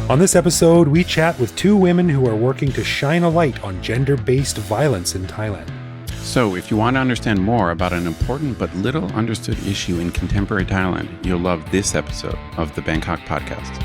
On this episode, we chat with two women who are working to shine a light on gender-based violence in Thailand. So, if you want to understand more about an important but little understood issue in contemporary Thailand, you'll love this episode of the Bangkok podcast.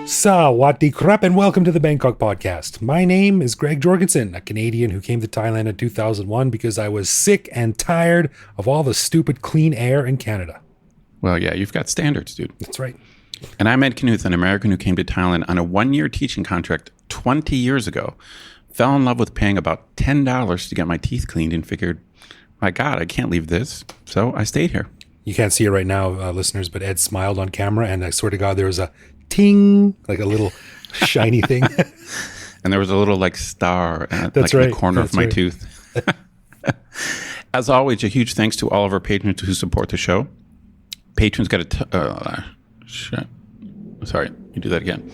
Sawadee krap and welcome to the Bangkok podcast. My name is Greg Jorgensen, a Canadian who came to Thailand in 2001 because I was sick and tired of all the stupid clean air in Canada. Well, yeah, you've got standards, dude. That's right. And I'm Ed Knuth, an American who came to Thailand on a one-year teaching contract 20 years ago, fell in love with paying about $10 to get my teeth cleaned and figured, my God, I can't leave this. So I stayed here. You can't see it right now, listeners, but Ed smiled on camera and I swear to God, there was a ting, like a little shiny thing. And there was a little like star at That's like right. the corner That's of my right. tooth. As always, a huge thanks to all of our patrons who support the show. Patrons get Sorry, you do that again.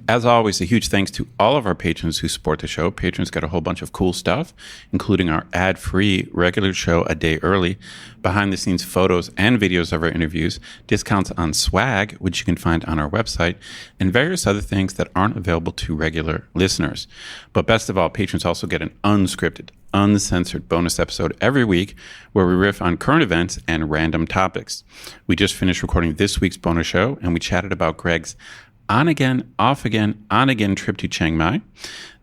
As always, a huge thanks to all of our patrons who support the show. Patrons get a whole bunch of cool stuff, including our ad-free regular show a day early, behind-the-scenes photos and videos of our interviews, discounts on swag, which you can find on our website, and various other things that aren't available to regular listeners. But best of all, patrons also get an unscripted, uncensored bonus episode every week where we riff on current events and random topics. We just finished recording this week's bonus show, and we chatted about Greg's on-again, off-again, on-again trip to Chiang Mai,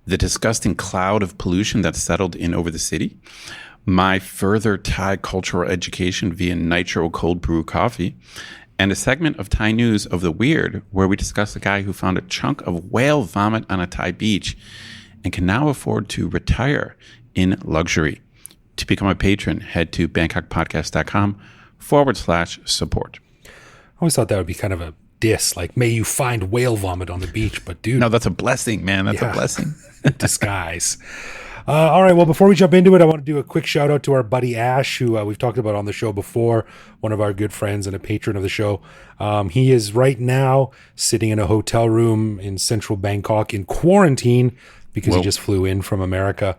the disgusting cloud of pollution that settled in over the city, my further Thai cultural education via nitro cold brew coffee, and a segment of Thai News of the Weird where we discuss a guy who found a chunk of whale vomit on a Thai beach and can now afford to retire in luxury. To become a patron, head to bangkokpodcast.com/support. I always thought that would be kind of a diss, like, may you find whale vomit on the beach, but dude. No, that's a blessing, man. That's a blessing. Disguise. All right, well, before we jump into it, I want to do a quick shout out to our buddy Ash, who we've talked about on the show before, one of our good friends and a patron of the show. He is right now sitting in a hotel room in central Bangkok in quarantine because he just flew in from America.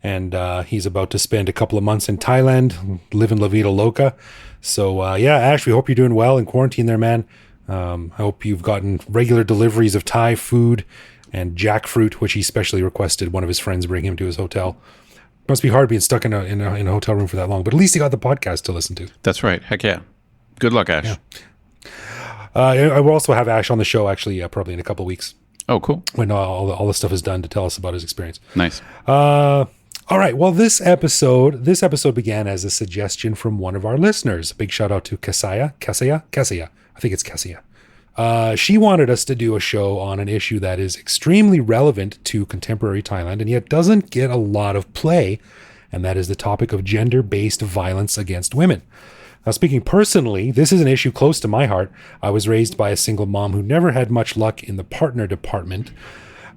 And he's about to spend a couple of months in Thailand, living La Vida Loca. So, yeah, Ash, we hope you're doing well in quarantine there, man. I hope you've gotten regular deliveries of Thai food and jackfruit, which he specially requested one of his friends bring him to his hotel. Must be hard being stuck in a hotel room for that long, but at least he got the podcast to listen to. That's right. Heck yeah. Good luck, Ash. Yeah. I will also have Ash on the show, actually, probably in a couple of weeks. Oh, cool. When all the stuff is done to tell us about his experience. Nice. All right. Well, this episode began as a suggestion from one of our listeners. A big shout out to Cassia. I think it's Cassia. She wanted us to do a show on an issue that is extremely relevant to contemporary Thailand and yet doesn't get a lot of play, and that is the topic of gender-based violence against women. Now, speaking personally, this is an issue close to my heart. I was raised by a single mom who never had much luck in the partner department.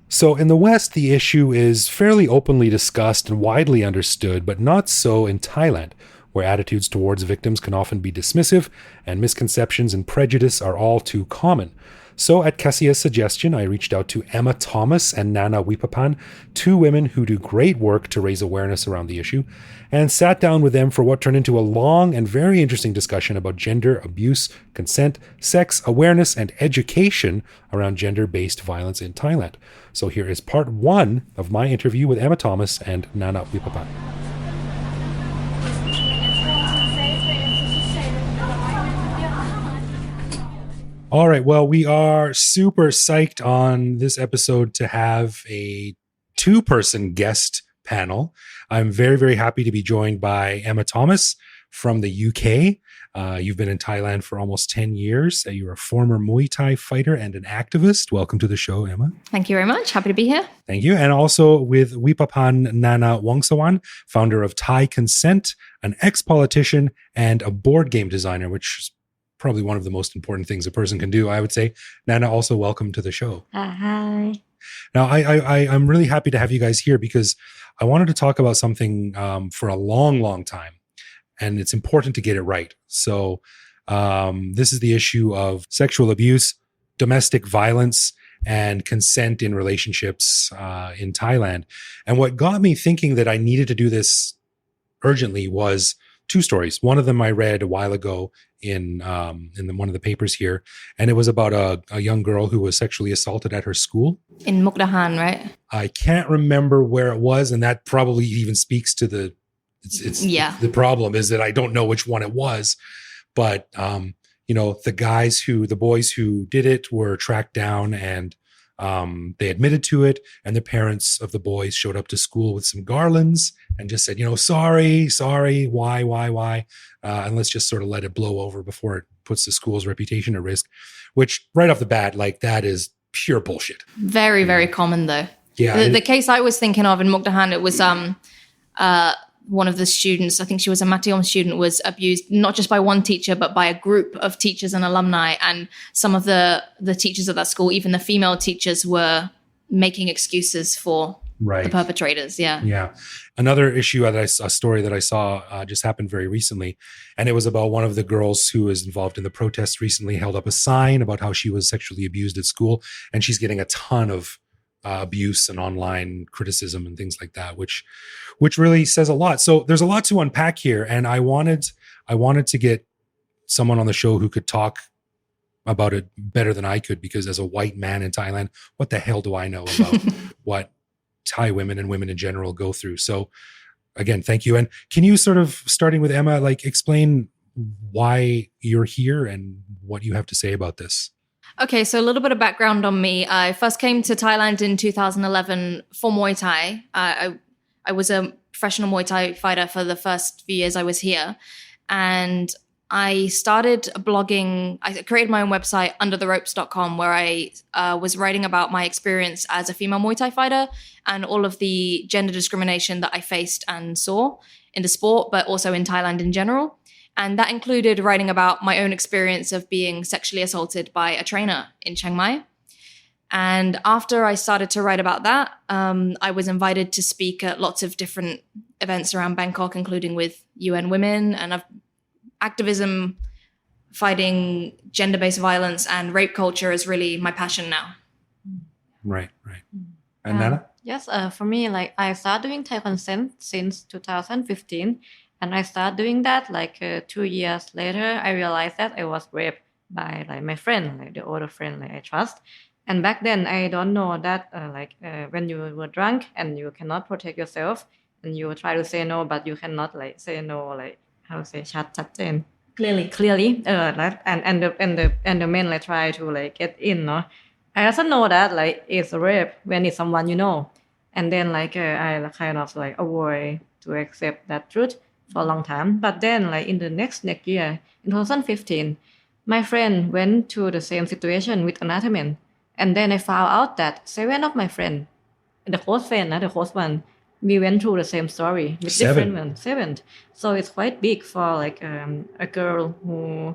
So in the West, the issue is fairly openly discussed and widely understood, but not so in Thailand, where attitudes towards victims can often be dismissive and misconceptions and prejudice are all too common. So at Cassia's suggestion, I reached out to Emma Thomas and Nana Wipaphan, two women who do great work to raise awareness around the issue, and sat down with them for what turned into a long and very interesting discussion about gender abuse, consent, sex, awareness, and education around gender-based violence in Thailand. So here is part one of my interview with Emma Thomas and Nana Wipaphan. All right. Well, we are super psyched on this episode to have a two-person guest panel. I'm very, very happy to be joined by Emma Thomas from the UK. You've been in Thailand for almost 10 years. You're a former Muay Thai fighter and an activist. Welcome to the show, Emma. Thank you very much. Happy to be here. Thank you. And also with Wipaphan Nana Wongsawan, founder of Thai Consent, an ex-politician and a board game designer, which is probably one of the most important things a person can do, I would say. Nana, also welcome to the show. Hi. Now, I'm really happy to have you guys here because I wanted to talk about something for a long, long time. and it's important to get it right. So this is the issue of sexual abuse, domestic violence, and consent in relationships in Thailand. And what got me thinking that I needed to do this urgently was two stories. One of them I read a while ago in one of the papers here, and it was about a young girl who was sexually assaulted at her school. In Mukdahan, right? I can't remember where it was, and that probably even speaks to the the problem is that I don't know which one it was. But the boys who did it were tracked down, and they admitted to it, and the parents of the boys showed up to school with some garlands and just said, sorry, why? And let's just sort of let it blow over before it puts the school's reputation at risk, which right off the bat, like, that is pure bullshit. Very, very common though. Yeah. The case I was thinking of in Mukdahan, it was one of the students, I think she was a Matayom student, was abused not just by one teacher, but by a group of teachers and alumni. And some of the teachers at that school, even the female teachers, were making excuses for the perpetrators. Yeah. Another issue a story that I saw just happened very recently. And it was about one of the girls who was involved in the protests recently held up a sign about how she was sexually abused at school. And she's getting a ton of abuse and online criticism and things like that, which really says a lot. So there's a lot to unpack here, and I wanted to get someone on the show who could talk about it better than I could, because as a white man in Thailand, what the hell do I know about what Thai women and women in general go through? So again, thank you. And can you sort of, starting with Emma, like, explain why you're here and what you have to say about this? Okay, so a little bit of background on me. I first came to Thailand in 2011 for Muay Thai. I was a professional Muay Thai fighter for the first few years I was here. And I started blogging. I created my own website, undertheropes.com, where I was writing about my experience as a female Muay Thai fighter and all of the gender discrimination that I faced and saw in the sport, but also in Thailand in general. And that included writing about my own experience of being sexually assaulted by a trainer in Chiang Mai. And after I started to write about that, I was invited to speak at lots of different events around Bangkok, including with UN Women, and activism, fighting gender-based violence and rape culture is really my passion now. Right. And Nana? Yes, for me, like, I started doing Thai consent since 2015. And I started doing that 2 years later. I realized that I was raped by my friend, the older friend I trust. And back then I don't know that when you were drunk and you cannot protect yourself and you try to say no, but you cannot say no, how to say, clearly. And the men try to get in. No, I also know that it's rape when it's someone you know. And then I kind of avoid to accept that truth for a long time. But then in the next year, in 2015, my friend went to the same situation with another man. And then I found out that 7 of my friends, the close friend, not the close one, we went through the same story with different ones. 7. So it's quite big for a girl who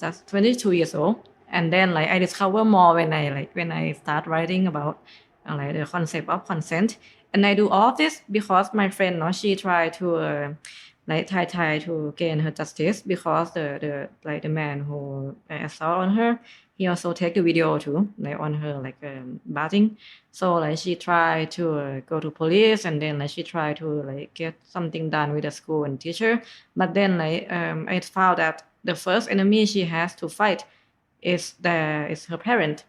just 22 years old. And then I discover more when I start writing about the concept of consent. And I do all of this because my friend, she tried to try to gain her justice, because the man who assault on her, he also take a video too, on her bathing. So she tried to go to police, and then she tried to get something done with the school and teacher. But then I found that the first enemy she has to fight is her parent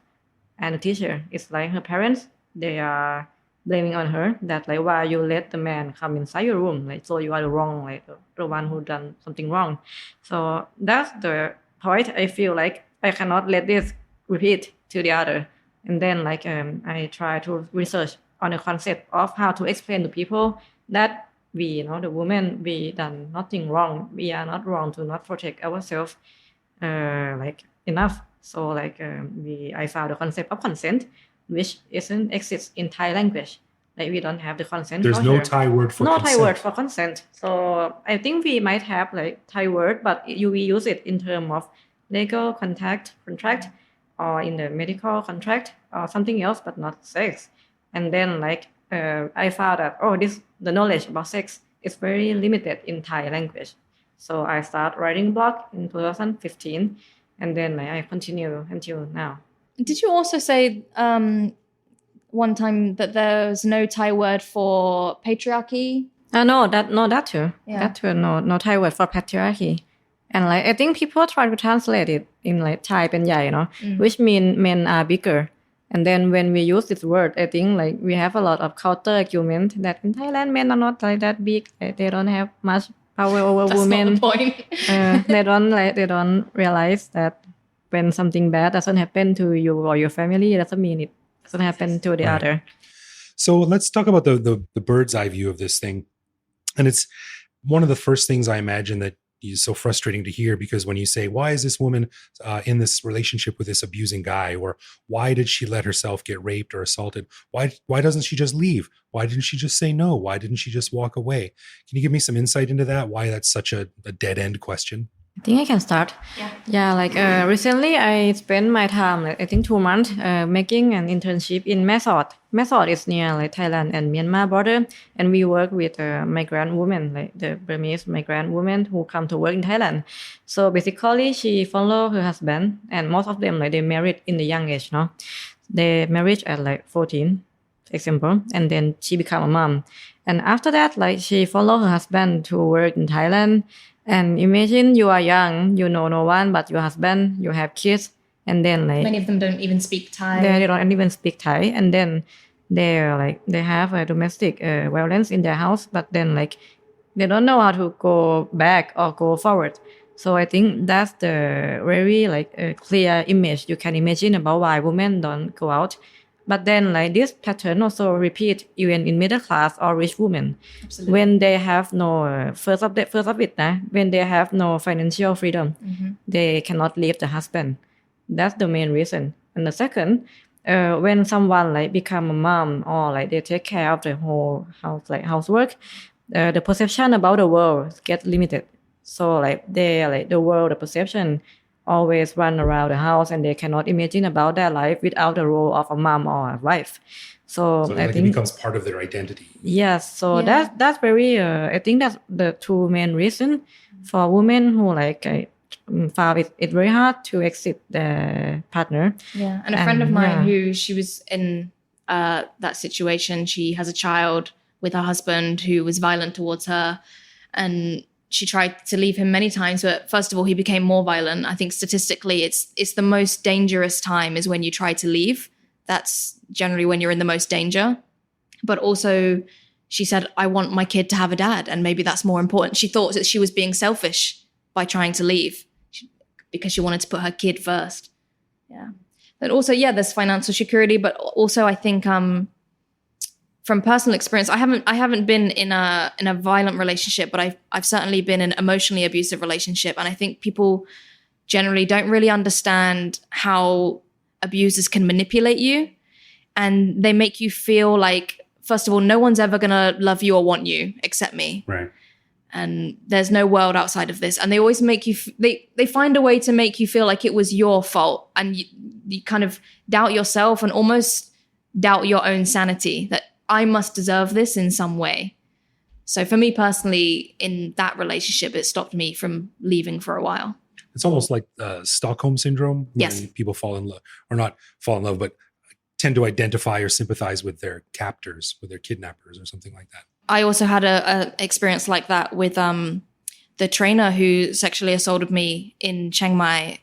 and the teacher. It's her parents, they are blaming on her that why you let the man come inside your room, so you are wrong, the one who done something wrong. So that's the point. I feel I cannot let this repeat to the other. And then I try to research on the concept of how to explain to people that we, the women, we done nothing wrong. We are not wrong to not protect ourselves enough. So I found the concept of consent, which isn't exists in Thai language. We don't have the consent. There's no Thai word for consent. No Thai word for consent. So I think we might have Thai word, but we use it in terms of legal contract, or in the medical contract, or something else, but not sex. And then I found that the knowledge about sex it's very limited in Thai language. So I start writing blog in 2015, and then like, I continue until now. Did you also say one time that there's no Thai word for patriarchy? No, that too. Yeah. That too. No Thai word for patriarchy. And like I think people try to translate it in like Thai เป็นใหญ่ which mean men are bigger. And then when we use this word, I think like we have a lot of counter argument that in Thailand men are not like that big. They don't have much power over That's women. not the point. They don't realize that when something bad doesn't happen to you or your family, it doesn't mean it doesn't happen to the other. So let's talk about the bird's eye view of this thing. And it's one of the first things I imagine that is so frustrating to hear, because when you say, why is this woman in this relationship with this abusing guy, or why did she let herself get raped or assaulted? Why doesn't she just leave? Why didn't she just say no? Why didn't she just walk away? Can you give me some insight into that? Why that's such a dead end question? I think I can start. Yeah, like recently I spent my time, like I think 2 months, making an internship in Mae Sot. Mae Sot is near like Thailand and Myanmar border, and we work with migrant women, like the Burmese migrant women who come to work in Thailand. So basically, she follow her husband, and most of them like they married in the young age, no? They married at like 14, example, and then she become a mom. And after that, like she follow her husband to work in Thailand. And imagine you are young, you know no one but your husband, you have kids, and then like Many of them don't even speak Thai. they don't even speak Thai, and then they have a domestic violence in their house, but then like they don't know how to go back or go forward. So I think that's the very like clear image you can imagine about why women don't go out. But then like this pattern also repeat even in middle class or rich women. Absolutely. When they have no first of it, when they have no financial freedom, they cannot leave the husband. That's the main reason. And the second, when someone like become a mom or like they take care of the whole house, like housework, the perception about the world get limited. So like they like the world, the perception always run around the house, and they cannot imagine about their life without the role of a mom or a wife. So I like think it becomes part of their identity. Yes. So Yeah. that's very. I think that's the two main reason for women who like found it very hard to exit their partner. Yeah, and a friend of mine yeah. who she was in that situation. She has a child with her husband who was violent towards her, and she tried to leave him many times. But first of all, he became more violent. I think statistically, it's the most dangerous time is when you try to leave. That's generally when you're in the most danger. But also, she said, "I want my kid to have a dad, and maybe that's more important." She thought that she was being selfish by trying to leave because she wanted to put her kid first. Yeah. But also, yeah, there's financial security, but also I think from personal experience, I haven't been in a violent relationship, but I've certainly been in an emotionally abusive relationship, and I think people generally don't really understand how abusers can manipulate you, and they make you feel like, first of all, no one's ever gonna love you or want you except me. Right. And there's no world outside of this. And they always make you, they find a way to make you feel like it was your fault. And you kind of doubt yourself and almost doubt your own sanity, that I must deserve this in some way. So for me personally, in that relationship, it stopped me from leaving for a while. It's almost like Stockholm syndrome. Yes. When people fall in love, or not fall in love, but tend to identify or sympathize with their captors, with their kidnappers or something like that. I also had a experience like that with the trainer who sexually assaulted me in Chiang Mai.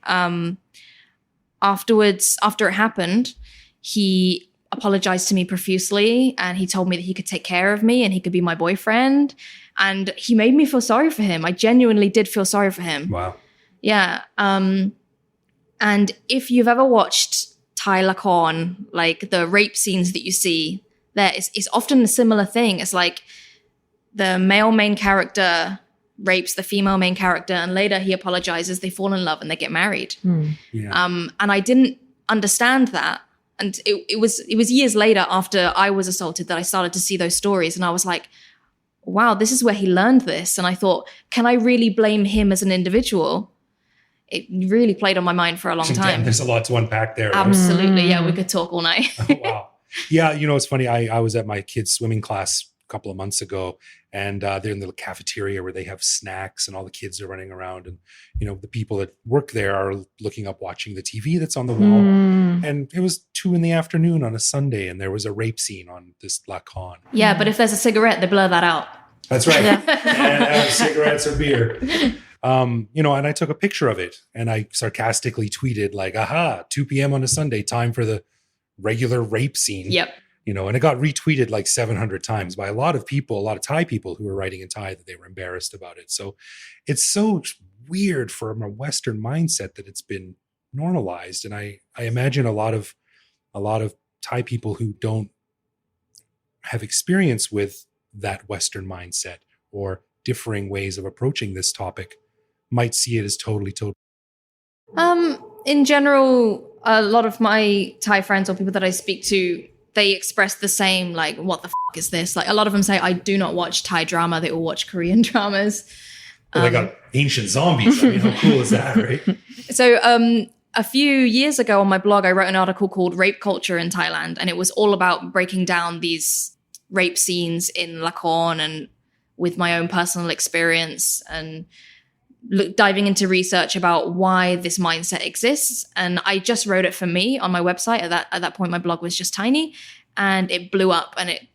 Afterwards, after it happened, he apologized to me profusely, and he told me that he could take care of me and he could be my boyfriend. And he made me feel sorry for him. I genuinely did feel sorry for him. Wow. Yeah. And if you've ever watched Thai lakorn, like the rape scenes that you see, there is often a similar thing. It's like the male main character rapes the female main character, and later he apologizes, they fall in love, and they get married. Yeah. And I didn't understand that. And it was years later, after I was assaulted, that I started to see those stories, and I was like, wow, this is where he learned this. And I thought, can I really blame him as an individual? It really played on my mind for a long time. Damn, there's a lot to unpack there. Right? Absolutely. Yeah, we could talk all night. Wow. Yeah, it's funny. I was at my kids' swimming class couple of months ago, and they're in the cafeteria where they have snacks and all the kids are running around, and the people that work there are looking up, watching the TV that's on the wall. And it was 2 p.m. on a Sunday, and there was a rape scene on this Lacan. Yeah, but if there's a cigarette, they blur that out. That's right. And cigarettes or beer. And I took a picture of it, and I sarcastically tweeted like, aha, 2 p.m. on a Sunday, time for the regular rape scene. Yep. And it got retweeted like 700 times by a lot of people, a lot of Thai people who were writing in Thai that they were embarrassed about it. So it's so weird from a Western mindset that it's been normalized. And I imagine a lot of Thai people who don't have experience with that Western mindset or differing ways of approaching this topic might see it as totally. In general, a lot of my Thai friends or people that I speak to, they express the same, like, what the f*** is this? Like, a lot of them say, I do not watch Thai drama. They all watch Korean dramas. Well, they got ancient zombies. I mean, how cool is that, right? So a few years ago on my blog, I wrote an article called Rape Culture in Thailand. And it was all about breaking down these rape scenes in Lakan and with my own personal experience and diving into research about why this mindset exists. And I just wrote it for me on my website. At that point, my blog was just tiny, and it blew up, and it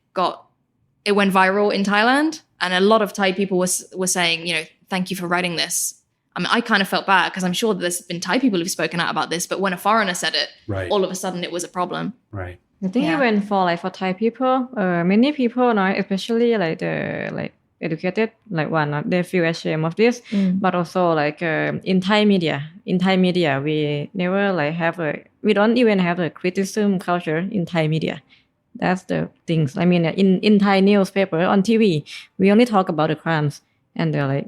went viral in Thailand. And a lot of Thai people were saying, thank you for writing this. I mean, I kind of felt bad because I'm sure that there's been Thai people who've spoken out about this, but when a foreigner said it, right, all of a sudden it was a problem. Right. I think even for Thai people, many people, especially like the educated, like one, they feel ashamed of this. But also in Thai media, we never we don't even have a criticism culture in Thai media. That's the things. I mean, in Thai newspaper on TV, we only talk about the crimes and the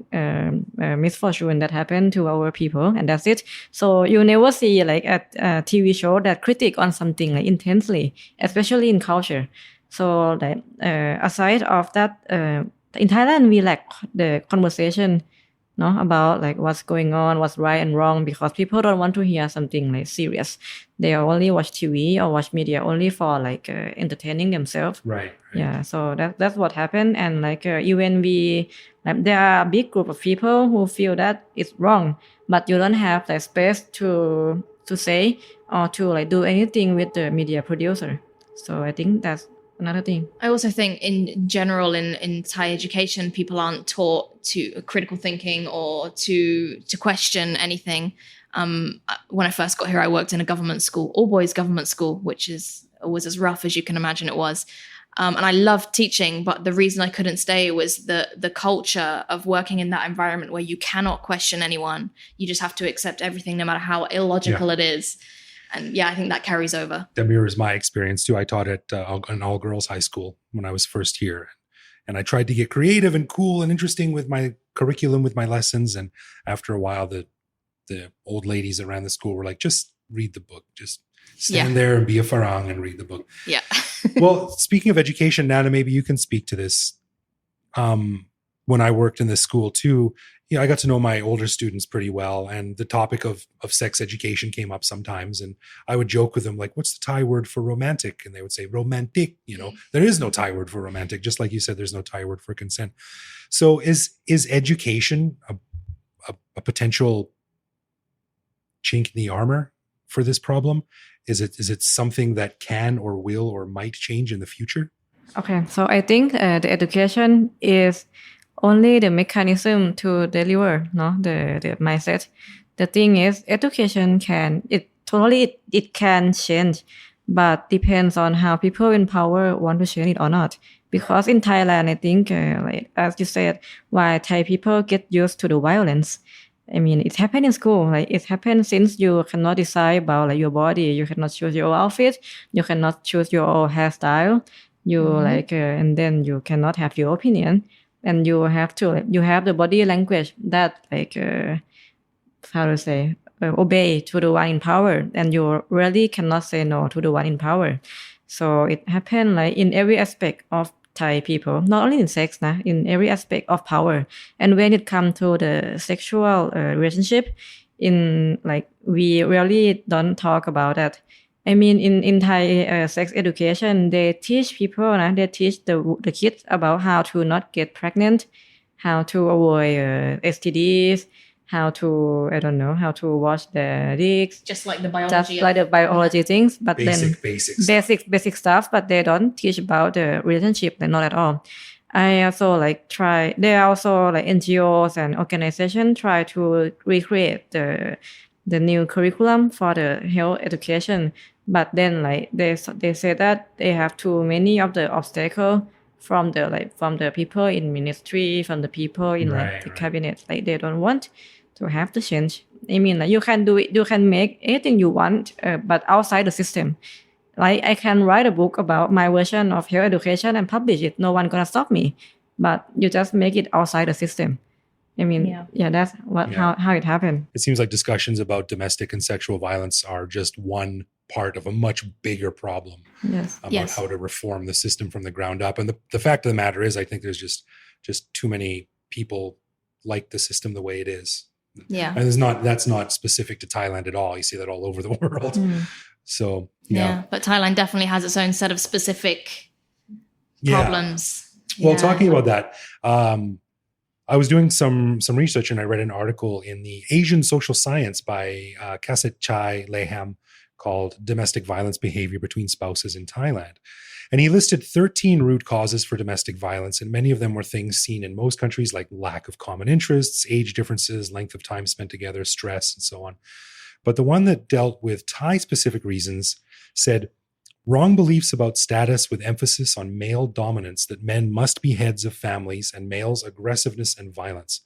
misfortune that happened to our people, and that's it. So you never see a TV show that critique on something intensely, especially in culture. So aside of that, in Thailand, we lack the conversation, about what's going on, what's right and wrong, because people don't want to hear something serious. They only watch TV or watch media only for entertaining themselves. Right. Yeah. So that's what happened. And even there are a big group of people who feel that it's wrong, but you don't have the space to say or to do anything with the media producer. So I think that's another thing. I also think in general in Thai education, people aren't taught to critical thinking or to question anything. When I first got here, I worked in a government school, all boys government school, which was as rough as you can imagine it was. And I loved teaching, but the reason I couldn't stay was the culture of working in that environment where you cannot question anyone. You just have to accept everything, no matter how illogical it is. And I think that carries over. That mirrors my experience too. I taught at an all-girls high school when I was first here. And I tried to get creative and cool and interesting with my curriculum, with my lessons. And after a while, the old ladies around the school were like, just read the book. Just stand there and be a farang and read the book. Yeah. Well, speaking of education, Nana, maybe you can speak to this. When I worked in this school too, I got to know my older students pretty well, and the topic of sex education came up sometimes, and I would joke with them like, what's the Thai word for romantic? And they would say romantic. There is no Thai word for romantic, just like you said, there's no Thai word for consent. So is education a potential chink in the armor for this problem? Is it something that can or will or might change in the future? Okay, so I think the education is only the mechanism to deliver, the mindset. The thing is, education can change, but depends on how people in power want to change it or not. Because in Thailand, I think, as you said, why Thai people get used to the violence. I mean, it happened in school. It happened since you cannot decide about your body. You cannot choose your outfit. You cannot choose your hairstyle. You and then you cannot have your opinion. And you have the body language that obey to the one in power, and you really cannot say no to the one in power. So it happened in every aspect of Thai people, not only in sex, in every aspect of power. And when it comes to the sexual relationship, we really don't talk about that. I mean, in Thai sex education, they teach people, they teach the kids about how to not get pregnant, how to avoid STDs, how to, I don't know, how to wash their dicks. Just like the biology. Just like the biology things, but Basic stuff. basic stuff, but they don't teach about the relationship, not at all. I also there are also like NGOs and organizations try to recreate the new curriculum for the health education, but then they say that they have too many of the obstacles from the people in ministry, from the people in the cabinet. They don't want to have the change. I mean, you can do it, you can make anything you want, but outside the system. I can write a book about my version of health education and publish it. No one gonna stop me. But you just make it outside the system. I mean, that's how it happened. It seems like discussions about domestic and sexual violence are just one part of a much bigger problem. Yes. About how to reform the system from the ground up. And the fact of the matter is, I think there's just too many people like the system the way it is. Yeah. And that's not specific to Thailand at all. You see that all over the world. So, but Thailand definitely has its own set of specific problems. Well, talking about that, I was doing some research and I read an article in the Asian Social Science by Kasit Chai Leham called Domestic Violence Behavior Between Spouses in Thailand. And he listed 13 root causes for domestic violence, and many of them were things seen in most countries like lack of common interests, age differences, length of time spent together, stress, and so on. But the one that dealt with Thai-specific reasons said, wrong beliefs about status with emphasis on male dominance, that men must be heads of families, and males' aggressiveness and violence.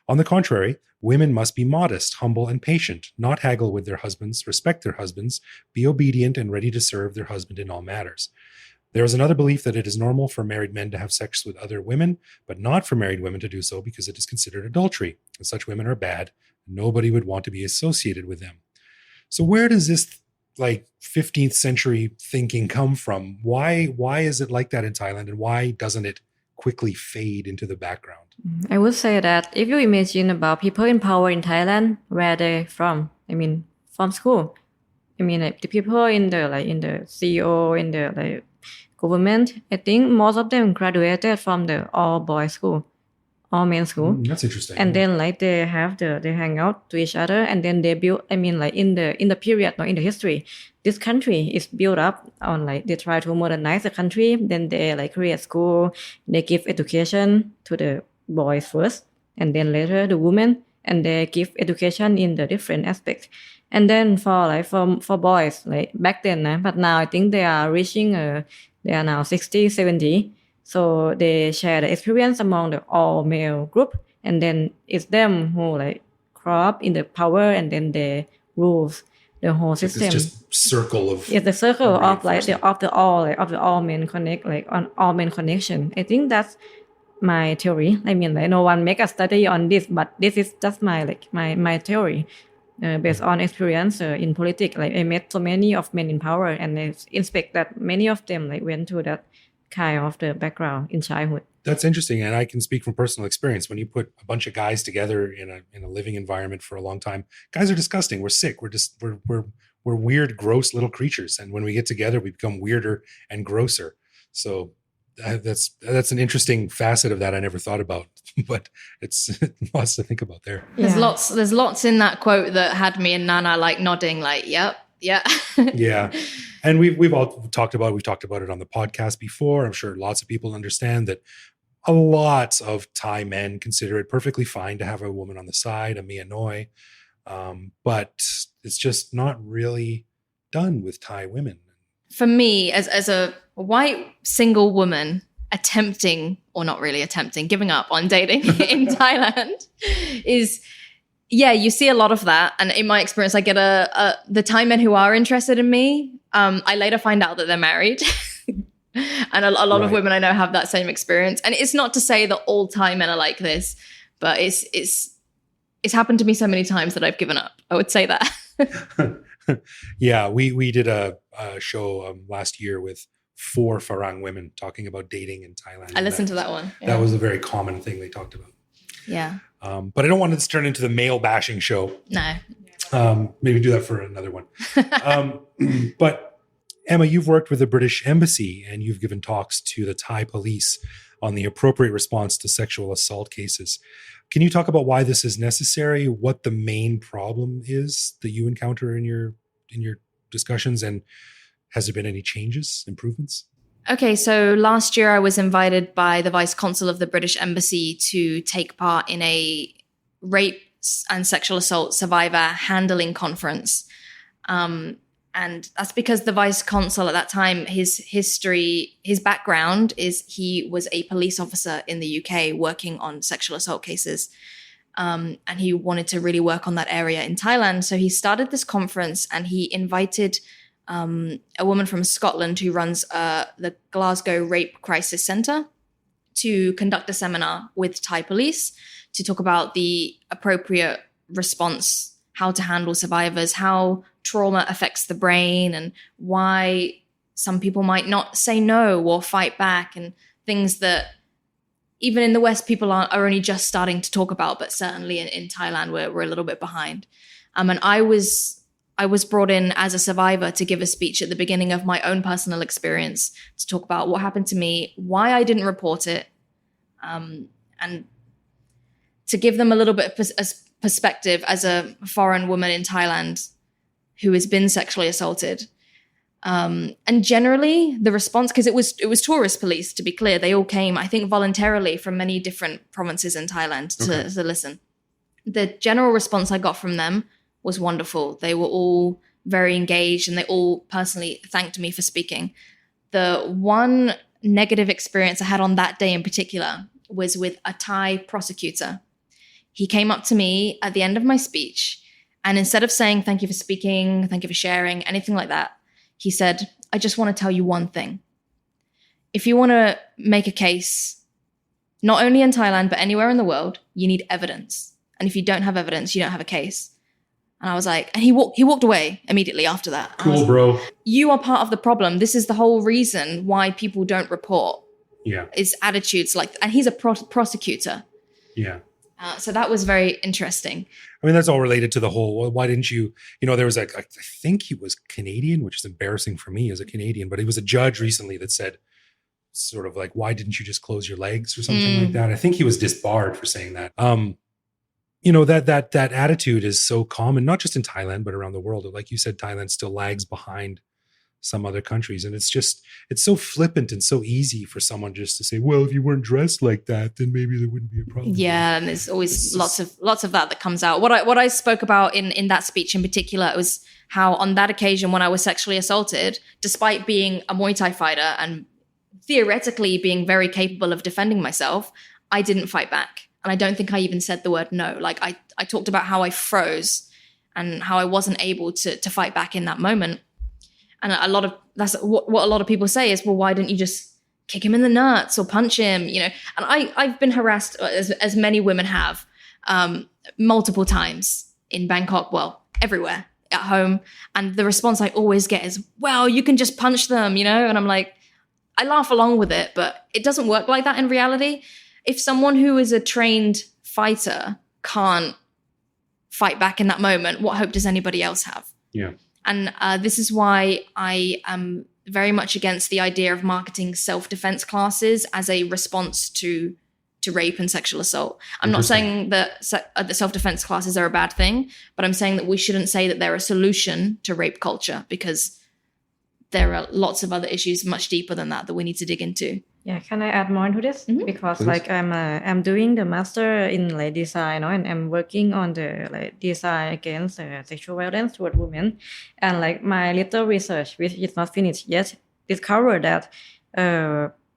On the contrary, women must be modest, humble, and patient, not haggle with their husbands, respect their husbands, be obedient and ready to serve their husband in all matters. There is another belief that it is normal for married men to have sex with other women, but not for married women to do so because it is considered adultery, and such women are bad. Nobody would want to be associated with them. So where does this 15th century thinking come from? Why is it like that in Thailand, and why doesn't it quickly fade into the background? I would say that if you imagine about people in power in Thailand, where they from? I mean, from school. I mean, the people in the CEO, in the government, I think most of them graduated from the all boys school, all men school. That's interesting. And then they hang out to each other, and then they build. I mean, in the period, in the history, this country is built up on they try to modernize the country. Then they create school, they give education to the boys first, and then later the women, and they give education in the different aspects. And then for boys back then, but now I think they are reaching they are now 60, 70. So they share the experience among the all male group, and then it's them who grow up in the power, and then they rule the whole system. It's just circle of the circle of the all men connect on all men connection. I think that's my theory. I mean, no one make a study on this, but this is just my theory. Based on experience in politics. I met so many of men in power, and I inspect that many of them went to that kind of the background in childhood. That's interesting, and I can speak from personal experience. When you put a bunch of guys together in a living environment for a long time, guys are disgusting. We're sick. We're weird, gross little creatures, and when we get together, we become weirder and grosser. So that's an interesting facet of that I never thought about, but it's lots to think about there. There's lots in that quote that had me and Nana nodding yep. Yeah. And we've talked about it on the podcast before. I'm sure lots of people understand that a lot of Thai men consider it perfectly fine to have a woman on the side, a mia noi, but it's just not really done with Thai women. For me, as a white single woman attempting, or not really attempting, giving up on dating in Thailand is, you see a lot of that. And in my experience, I get the Thai men who are interested in me, I later find out that they're married. And a lot of women I know have that same experience. And it's not to say that all Thai men are like this, but it's happened to me so many times that I've given up. I would say that. Yeah, we did a show last year with 4 Farang women talking about dating in Thailand. I listened to that one. Yeah. That was a very common thing they talked about. Yeah. But I don't want it to turn into the male bashing show. No. Maybe do that for another one. But Emma, you've worked with the British Embassy and you've given talks to the Thai police on the appropriate response to sexual assault cases. Can you talk about why this is necessary, what the main problem is that you encounter in your discussions, and has there been any changes, improvements? Okay, so last year I was invited by the Vice Consul of the British Embassy to take part in a rape and sexual assault survivor handling conference. And that's because the Vice Consul at that time, his background is he was a police officer in the UK working on sexual assault cases. And he wanted to really work on that area in Thailand. So he started this conference and he invited a woman from Scotland who runs the Glasgow Rape Crisis Centre to conduct a seminar with Thai police to talk about the appropriate response, how to handle survivors, how trauma affects the brain, and why some people might not say no or fight back, and things that even in the West people are only just starting to talk about, but certainly in Thailand we're a little bit behind. And I was brought in as a survivor to give a speech at the beginning of my own personal experience to talk about what happened to me, why I didn't report it, and to give them a little bit of perspective as a foreign woman in Thailand who has been sexually assaulted. And generally the response, because it was tourist police, to be clear, they all came, I think, voluntarily from many different provinces in Thailand to listen. The general response I got from them was wonderful. They were all very engaged and they all personally thanked me for speaking. The one negative experience I had on that day in particular was with a Thai prosecutor. He came up to me at the end of my speech, and instead of saying, "Thank you for speaking, thank you for sharing," anything like that, he said, "I just want to tell you one thing. If you want to make a case, not only in Thailand, but anywhere in the world, you need evidence. And if you don't have evidence, you don't have a case." And I was like, and he walked away immediately after that. Cool, bro. You are part of the problem. This is the whole reason why people don't report. Yeah. Is attitudes like, and he's a prosecutor. Yeah. So that was very interesting. I mean, that's all related to the whole, well, why didn't you, there was I think he was Canadian, which is embarrassing for me as a Canadian, but he was a judge recently that said sort of like, why didn't you just close your legs or something like that? I think he was disbarred for saying that. That attitude is so common, not just in Thailand, but around the world. Like you said, Thailand still lags behind some other countries. And it's so flippant and so easy for someone just to say, well, if you weren't dressed like that, then maybe there wouldn't be a problem. Yeah. And there's always lots of that comes out. What I spoke about in that speech in particular was how on that occasion when I was sexually assaulted, despite being a Muay Thai fighter and theoretically being very capable of defending myself, I didn't fight back. And I don't think I even said the word no. Like I talked about how I froze and how I wasn't able to fight back in that moment. And that's what a lot of people say is, well, why didn't you just kick him in the nuts or punch him? And I've been harassed as many women have multiple times in Bangkok, well, everywhere at home. And the response I always get is, well, you can just punch them, And I'm like, I laugh along with it, but it doesn't work like that in reality. If someone who is a trained fighter can't fight back in that moment, what hope does anybody else have? Yeah. And this is why I am very much against the idea of marketing self-defense classes as a response to rape and sexual assault. I'm not saying that the self-defense classes are a bad thing, but I'm saying that we shouldn't say that they're a solution to rape culture, because there are lots of other issues much deeper than that we need to dig into. Yeah, can I add more into this? Mm-hmm. Because I'm doing the master in design, and I'm working on the design against sexual violence toward women, and my little research, which is not finished yet, discovered that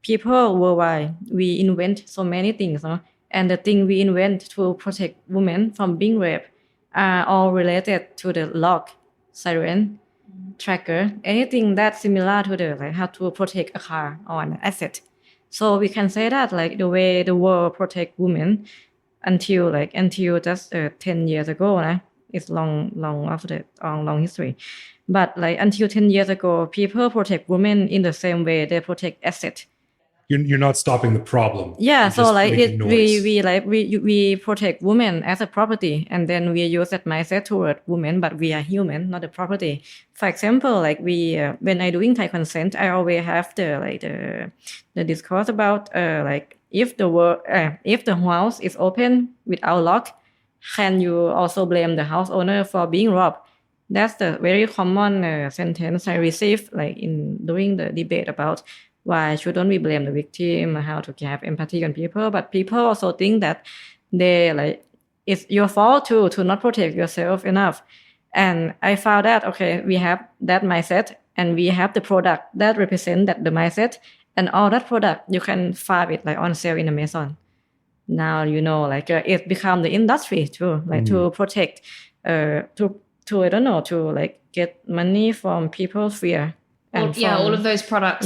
people worldwide, we invent so many things, and the thing we invent to protect women from being raped are all related to the lock, siren, tracker, anything that's similar to the how to protect a car or an asset. So we can say that the way the world protect women until just 10 years ago, it's long after that, long history. But until 10 years ago, people protect women in the same way they protect asset. you're not stopping the problem. Yeah, You're so just like making noise. we protect women as a property, and then we use that mindset toward women, but we are human, not a property. For example, like we when I doing Thai consent, I always have the discourse about like if the house is open without lock, can you also blame the house owner for being robbed? That's the very common sentence I received like in doing the debate about why shouldn't we blame the victim, how to have empathy on people. But people also think that they like it's your fault too to not protect yourself enough. And I found that okay, we have that mindset and we have the product that represent that the mindset, and all that product you can find it like on sale in Amazon. Now like it become the industry too, like to protect to I don't know, to like get money from people's fear. All of those products,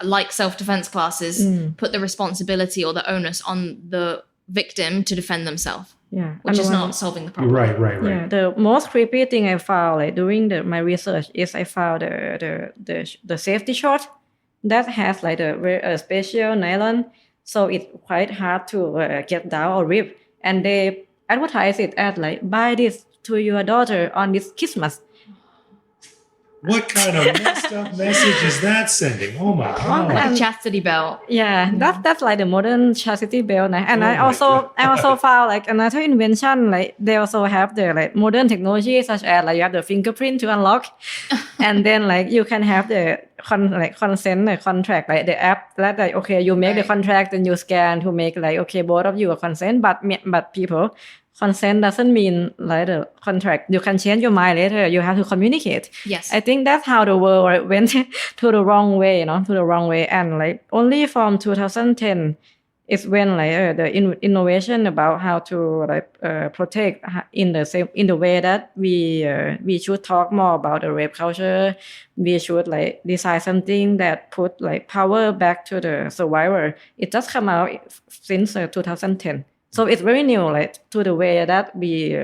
like self-defense classes, put the responsibility or the onus on the victim to defend themselves. Yeah, which is not solving the problem. Right. Yeah, the most creepy thing I found like doing my research is I found the safety short that has like a special nylon, so it's quite hard to get down or rip, and they advertise it as like buy this to your daughter on this Christmas. What kind of messed up message is that sending? Oh my god! Like a chastity belt. Yeah, that's like the modern chastity belt. And I also found like another invention. Like they also have the like modern technology such as like you have the fingerprint to unlock, and then like you can have the consent contract, like the app that like okay you make the contract and you scan to make like okay both of you are consent, but people. Consent doesn't mean like the contract. You can change your mind later. You have to communicate. Yes. I think that's how the world went to the wrong way, And like only from 2010 is when like the innovation about how to like protect in the way that we should talk more about the rape culture. We should like design something that put like power back to the survivor. It just come out since 2010. So it's very new, like to the way that we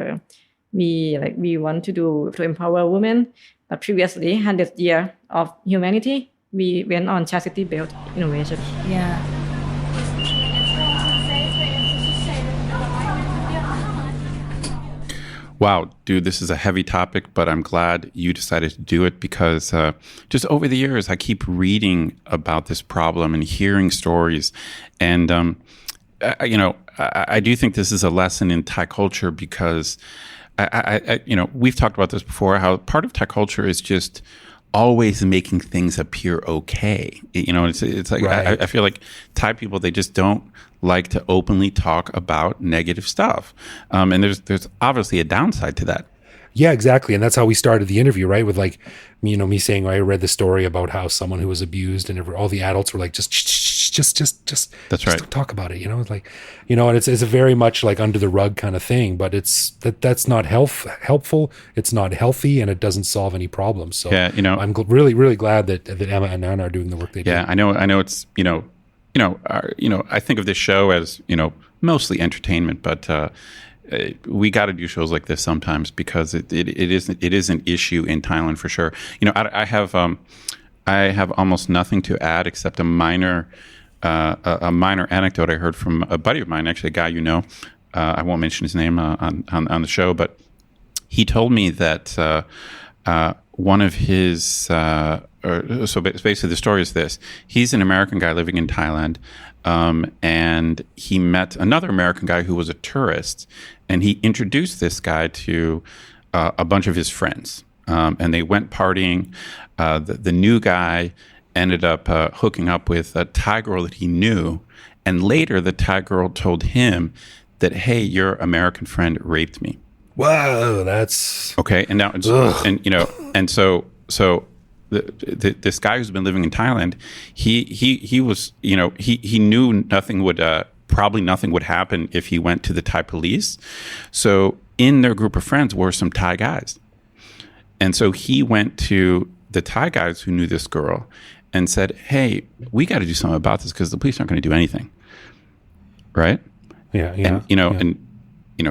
want to do to empower women. But previously, 100 years of humanity, we went on chastity belt innovation. Yeah. Wow, dude, this is a heavy topic, but I'm glad you decided to do it because just over the years, I keep reading about this problem and hearing stories, and I do think this is a lesson in Thai culture because we've talked about this before, how part of Thai culture is just always making things appear okay. It's like, right. I feel like Thai people, they just don't like to openly talk about negative stuff. And there's obviously a downside to that. Yeah, exactly. And that's how we started the interview, right? With like, me saying, I read the story about how someone who was abused and all the adults were like, just that's right. Don't talk about it. It's like, and it's a very much like under the rug kind of thing, but that's not helpful. It's not healthy, and it doesn't solve any problems. So yeah, I'm really, really glad that Emma and Nana are doing the work they do. Yeah, I know it's, I think of this show as, mostly entertainment, but, we got to do shows like this sometimes because it is an issue in Thailand for sure. I have almost nothing to add except a minor anecdote I heard from a buddy of mine, actually a guy I won't mention his name on the show, but he told me that one of his so basically the story is this: he's an American guy living in Thailand. And he met another American guy who was a tourist, and he introduced this guy to a bunch of his friends. And they went partying. The new guy ended up hooking up with a Thai girl that he knew. And later, the Thai girl told him that, hey, your American friend raped me. Whoa, that's... Okay, and now, and so this guy who's been living in Thailand, he was, he knew probably nothing would happen if he went to the Thai police. So in their group of friends were some Thai guys. And so he went to the Thai guys who knew this girl and said, hey, we got to do something about this because the police aren't going to do anything. Right? Yeah. And,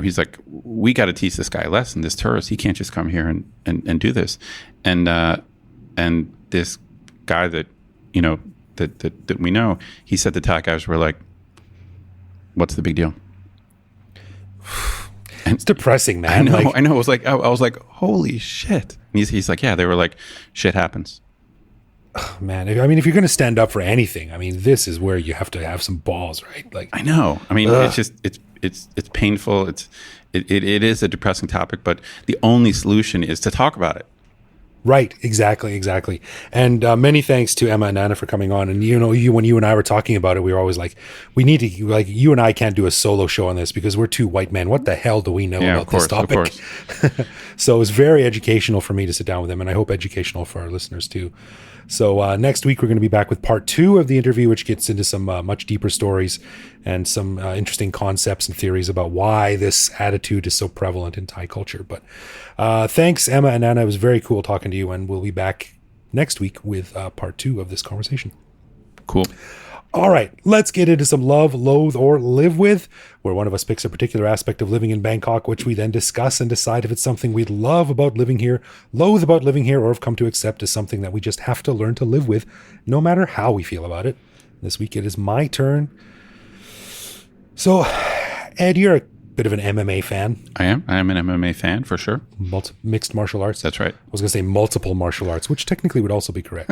he's like, we got to teach this guy a lesson, this tourist. He can't just come here and do this. And this guy that, that we know, he said the Thai guys were like, "What's the big deal?" And it's depressing, man. I know. I was like, holy shit. And he's like, yeah. They were like, shit happens. Man, I mean, if you're going to stand up for anything, I mean, this is where you have to have some balls, right? Like, I know. I mean, it's just it's painful. It is a depressing topic, but the only solution is to talk about it. Right, exactly. And many thanks to Emma and Nana for coming on. And when you and I were talking about it, we were always like, we need to, like, you and I can't do a solo show on this because we're two white men. What the hell do we know about this topic? Of course. So it was very educational for me to sit down with them, and I hope educational for our listeners too. So next week, we're going to be back with part 2 of the interview, which gets into some much deeper stories and some interesting concepts and theories about why this attitude is so prevalent in Thai culture. But thanks, Emma and Nana. It was very cool talking to you, and we'll be back next week with part 2 of this conversation. Cool. All right, let's get into some love, loathe, or live with, where one of us picks a particular aspect of living in Bangkok, which we then discuss and decide if it's something we love about living here, loathe about living here, or have come to accept as something that we just have to learn to live with, no matter how we feel about it. This week it is my turn. So, Ed, you're a bit of an MMA fan. I am an MMA fan for sure. Mixed martial arts. That's right. I was going to say multiple martial arts, which technically would also be correct.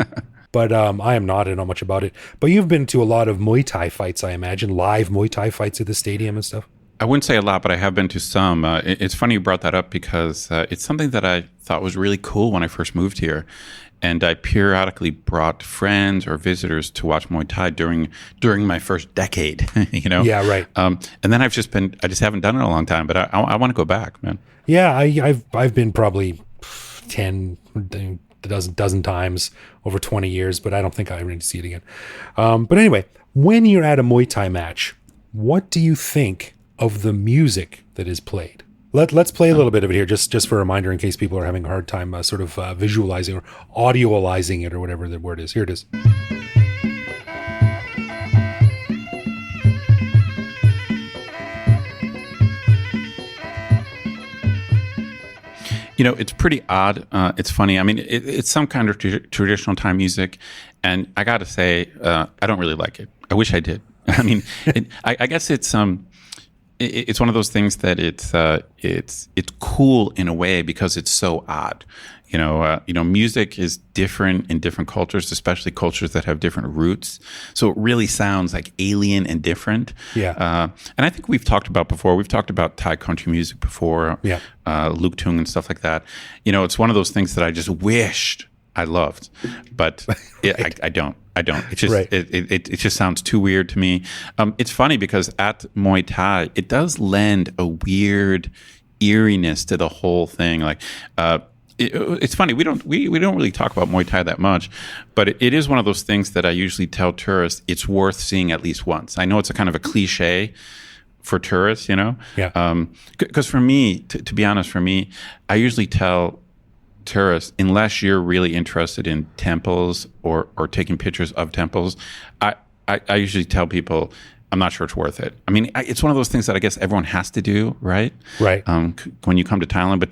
But I am not. I don't know much about it. But you've been to a lot of Muay Thai fights, I imagine, live Muay Thai fights at the stadium and stuff. I wouldn't say a lot, but I have been to some. It's funny you brought that up because it's something that I thought was really cool when I first moved here. And I periodically brought friends or visitors to watch Muay Thai during my first decade, you know? Yeah, right. And then I just haven't done it in a long time, but I want to go back, man. Yeah, I've been probably 10, a dozen times over 20 years, but I don't think I need to see it again. But anyway, when you're at a Muay Thai match, what do you think of the music that is played? Let's play a little bit of it here, just for a reminder, in case people are having a hard time sort of visualizing or audioalizing it or whatever the word is. Here it is. You know, it's pretty odd. It's funny. I mean, it's some kind of traditional Thai music, and I got to say, I don't really like it. I wish I did. I mean, I guess it's one of those things that it's cool in a way because it's so odd. You know, music is different in different cultures, especially cultures that have different roots. So it really sounds like alien and different. Yeah. And I think we've talked about Thai country music before. Yeah. Luk Tung and stuff like that. You know, it's one of those things that I just wished I loved, but right. I don't. It just right. it just sounds too weird to me. It's funny because at Muay Thai, it does lend a weird eeriness to the whole thing. Like, it's funny, we don't really talk about Muay Thai that much, but it is one of those things that I usually tell tourists it's worth seeing at least once. I know it's a kind of a cliche for tourists, you know. Yeah. Because for me, to be honest, I usually tell tourists, unless you're really interested in temples or taking pictures of temples, I usually tell people I'm not sure it's worth it. I mean, it's one of those things that I guess everyone has to do, right? Right. When you come to Thailand, but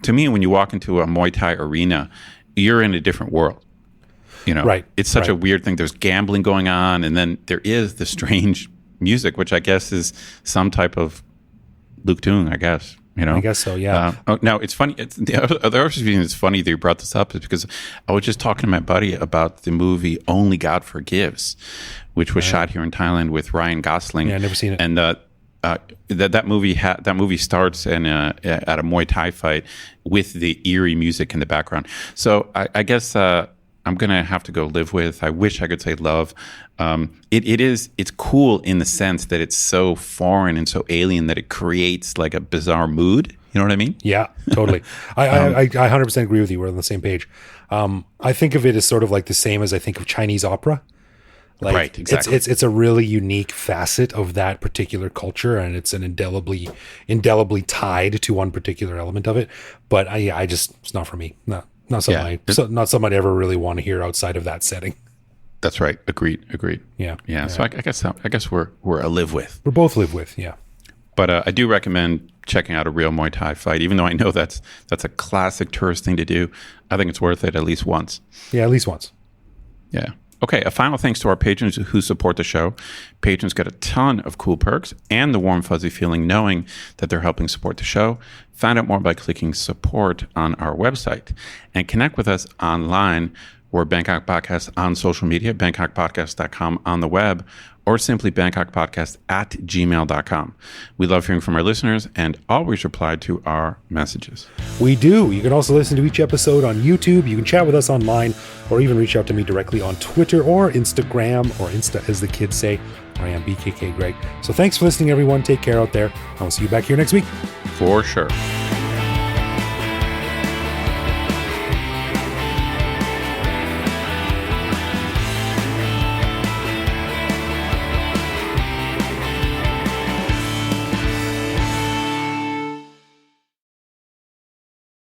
to me, when you walk into a Muay Thai arena, you're in a different world. You know, right. It's such a weird thing. There's gambling going on, and then there is the strange music, which I guess is some type of Luk Tung, I guess. You know? I guess so, yeah. Now, it's funny. The other reason it's funny that you brought this up is because I was just talking to my buddy about the movie Only God Forgives, which was shot here in Thailand with Ryan Gosling. Yeah, I've never seen it. And that movie starts at a Muay Thai fight with the eerie music in the background. So I guess I'm gonna have to go live with. I wish I could say love. It's cool in the sense that it's so foreign and so alien that it creates like a bizarre mood. You know what I mean? Yeah, totally. I 100% agree with you. We're on the same page. I think of it as sort of like the same as I think of Chinese opera. Like, right, exactly. It's a really unique facet of that particular culture, and it's an indelibly tied to one particular element of it. But I just, it's not for me. Not something I'd ever really want to hear outside of that setting. That's right. Agreed. Yeah. So I guess we're a live with. We're both live with. Yeah. But I do recommend checking out a real Muay Thai fight, even though I know that's a classic tourist thing to do. I think it's worth it at least once. Yeah, at least once. Yeah. Okay, a final thanks to our patrons who support the show. Patrons get a ton of cool perks and the warm, fuzzy feeling knowing that they're helping support the show. Find out more by clicking support on our website and connect with us online. We're Bangkok Podcast on social media, bangkokpodcast.com on the web, or simply bangkokpodcast@gmail.com. We love hearing from our listeners and always reply to our messages. We do. You can also listen to each episode on YouTube. You can chat with us online or even reach out to me directly on Twitter or Instagram, or Insta as the kids say. I am BKK Greg. So thanks for listening, everyone. Take care out there. I'll see you back here next week. For sure.